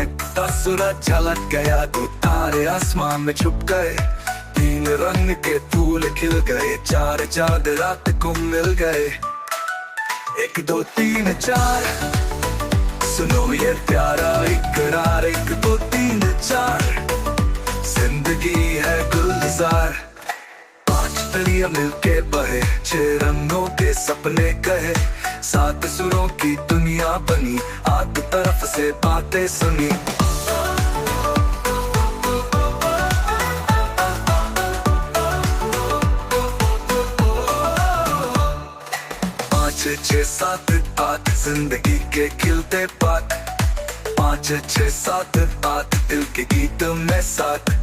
चमकता सूरज झलक गया, दो तारे आसमान में छुप गए, तीन रंग के फूल खिल गए, चार चांद रात को मिल गए। एक दो तीन चार, सुनो ये प्यारा इकरार, एक दो तीन चार, जिंदगी है गुलजार। पांच तलियां मिलके बहे, छह रंगों के सपने कहे, सात सुरों की दुनिया बनी, आठ तरफ से बातें सुनी। पाँच छह सात आठ, जिंदगी के खिलते पात, पाँच छह सात आठ, दिल के गीत में साथ।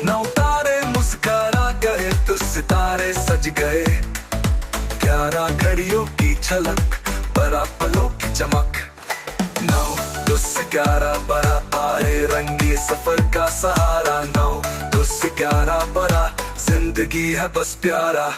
नौ तारे मुस्कुरा गए तो सितारे सज गए, 11 घड़ियों की झलक, 12 पलों की चमक। 9 तो 11 बड़ा आए, रंगी सफर का सहारा। 9 तो 11 बड़ा, जिंदगी है बस प्यारा।